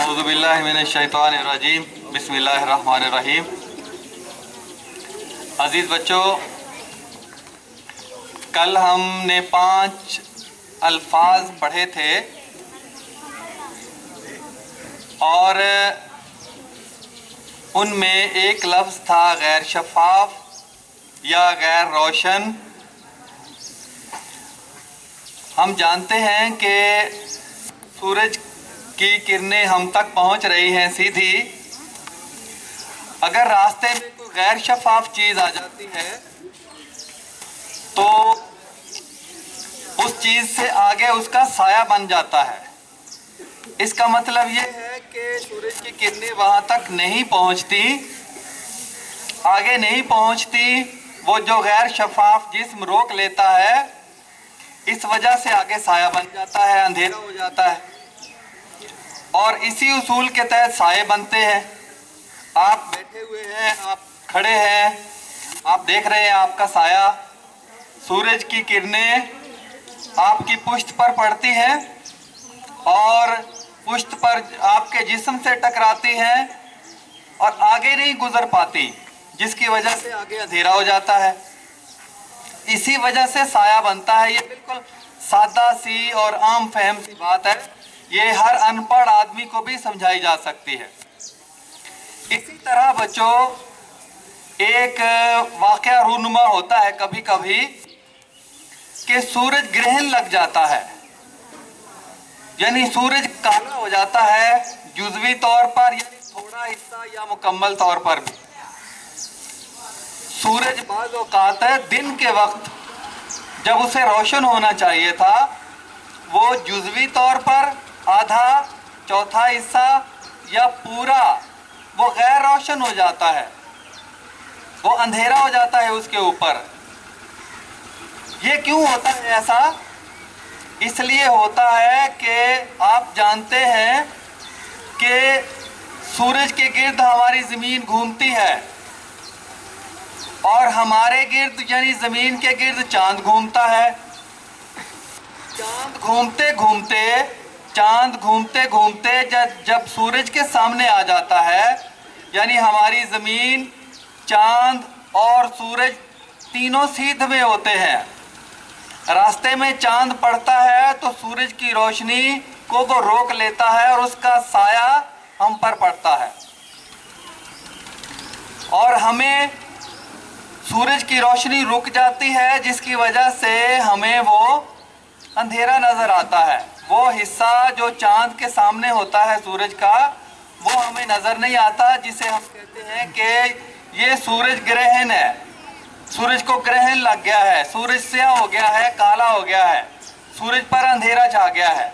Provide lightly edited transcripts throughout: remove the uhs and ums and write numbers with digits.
औज़ुबिल्लाहि मिनश्शैतानिर्रजीम बिस्मिल्लाहिर्रहमानिर्रहीम। अज़ीज़ बच्चों, कल हमने 5 अल्फाज पढ़े थे और उनमें एक लफ्ज़ था गैर शफ़ाफ या गैर रोशन। हम जानते हैं कि सूरज की किरणें हम तक पहुंच रही हैं सीधी। अगर रास्ते में कोई गैर शफ़ाफ चीज़ आ जाती है तो उस चीज़ से आगे उसका साया बन जाता है। इसका मतलब ये है कि सूरज की किरणें वहाँ तक नहीं पहुँचती, आगे नहीं पहुँचती। वो जो गैर शफ़ाफ जिस्म रोक लेता है, इस वजह से आगे साया बन जाता है, अंधेरा हो जाता है। और इसी उसूल के तहत साए बनते हैं। आप बैठे हुए हैं, आप खड़े हैं, आप देख रहे हैं आपका साया। सूरज की किरणें आपकी पुष्ट पर पड़ती हैं और पुष्ट पर आपके जिस्म से टकराती हैं और आगे नहीं गुजर पाती, जिसकी वजह से आगे अंधेरा हो जाता है। इसी वजह से साया बनता है। ये बिल्कुल सादा सी और आम फहम सी बात है। ये हर अनपढ़ आदमी को भी समझाई जा सकती है। इसी तरह बच्चों, एक वाकया रूनुमा होता है कभी कभी कि सूरज ग्रहण लग जाता है, यानी सूरज काला हो जाता है जुज़वी तौर पर, यानी थोड़ा हिस्सा या मुकम्मल तौर पर भी। सूरज बाज़ औक़ात दिन के वक्त जब उसे रोशन होना चाहिए था, वो जुज़वी तौर पर आधा चौथा हिस्सा या पूरा वो गैर रोशन हो जाता है, वो अंधेरा हो जाता है उसके ऊपर। ये क्यों होता है ऐसा? इसलिए होता है कि आप जानते हैं कि सूरज के गिर्द हमारी ज़मीन घूमती है और हमारे गिर्द यानी ज़मीन के गिर्द चांद घूमता है। चांद घूमते घूमते जब सूरज के सामने आ जाता है, यानी हमारी ज़मीन, चांद और सूरज तीनों सीध में होते हैं। रास्ते में चांद पड़ता है तो सूरज की रोशनी को वो रोक लेता है और उसका साया हम पर पड़ता है और हमें सूरज की रोशनी रुक जाती है, जिसकी वजह से हमें वो अंधेरा नज़र आता है। वो हिस्सा जो चांद के सामने होता है सूरज का, वो हमें नज़र नहीं आता, जिसे हम कहते हैं कि ये सूरज ग्रहण है, सूरज को ग्रहण लग गया है, सूरज स्याह हो गया है, काला हो गया है, सूरज पर अंधेरा छा गया है।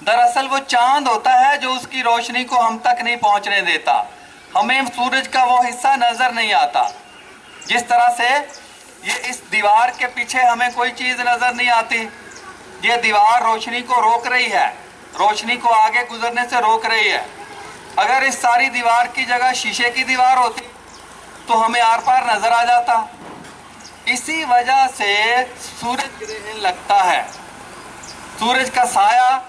दरअसल वो चांद होता है जो उसकी रोशनी को हम तक नहीं पहुंचने देता। हमें सूरज का वो हिस्सा नज़र नहीं आता। जिस तरह से ये इस दीवार के पीछे हमें कोई चीज़ नज़र नहीं आती, ये दीवार रोशनी को रोक रही है, रोशनी को आगे गुजरने से रोक रही है। अगर इस सारी दीवार की जगह शीशे की दीवार होती तो हमें आर पार नज़र आ जाता। इसी वजह से सूरज ग्रहण लगता है। सूरज का साया,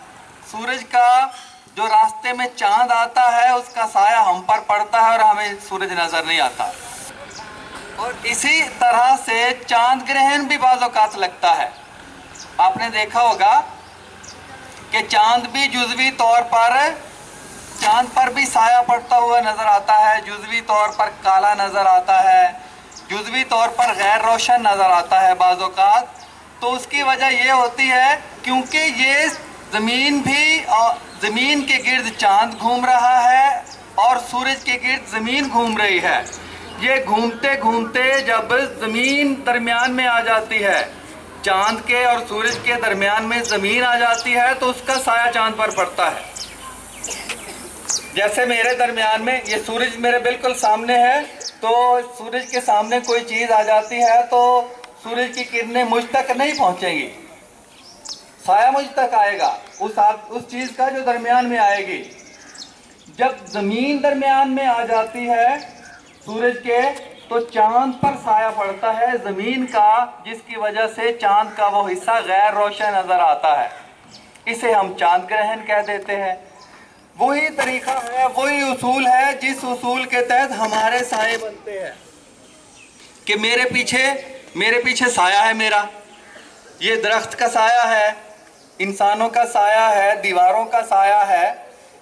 सूरज का जो रास्ते में चांद आता है, उसका साया हम पर पड़ता है और हमें सूरज नज़र नहीं आता। और इसी तरह से चांद ग्रहण भी बाज़ औक़ात लगता है। आपने देखा होगा कि चांद भी जुज़वी तौर पर, चांद पर भी साया पड़ता हुआ नज़र आता है, जुज़वी तौर पर काला नज़र आता है, जुज़वी तौर पर गैर रोशन नज़र आता है बाज़ औक़ात। तो उसकी वजह ये होती है क्योंकि ये ज़मीन भी, ज़मीन के गिर्द चांद घूम रहा है और सूरज के गिर्द ज़मीन घूम रही है। ये घूमते घूमते जब ज़मीन दरमियान में आ जाती है, चांद के और सूरज के दरमियान में ज़मीन आ जाती है, तो उसका साया चांद पर पड़ता है। जैसे मेरे दरमियान में ये सूरज मेरे बिल्कुल सामने है, तो सूरज के सामने कोई चीज़ आ जाती है तो सूरज की किरणें मुझ तक नहीं पहुंचेंगी, साया मुझ तक आएगा उस चीज़ का जो दरमियान में आएगी। जब ज़मीन दरमियान में आ जाती है सूरज के, तो चांद पर साया पड़ता है ज़मीन का, जिसकी वजह से चांद का वो हिस्सा गैर रोशन नज़र आता है। इसे हम चांद ग्रहण कह देते हैं। वही तरीका है, वही उसूल है जिस उसूल के तहत हमारे साए बनते हैं कि मेरे पीछे साया है मेरा, ये दरख्त का साया है, इंसानों का साया है, दीवारों का साया है,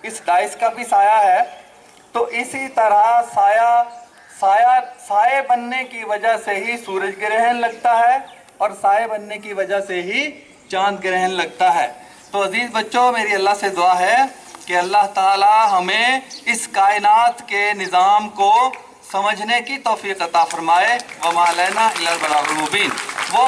इस डाइस का भी साया है। तो इसी तरह साए बनने की वजह से ही सूरज ग्रहण लगता है और साए बनने की वजह से ही चांद ग्रहण लगता है। तो अजीज बच्चों, मेरी अल्लाह से दुआ है कि अल्लाह ताला हमें इस कायनात के निज़ाम को समझने की तौफीक अता फरमाए। व मा अलैना इल्लल बलागुल मुबीन। वो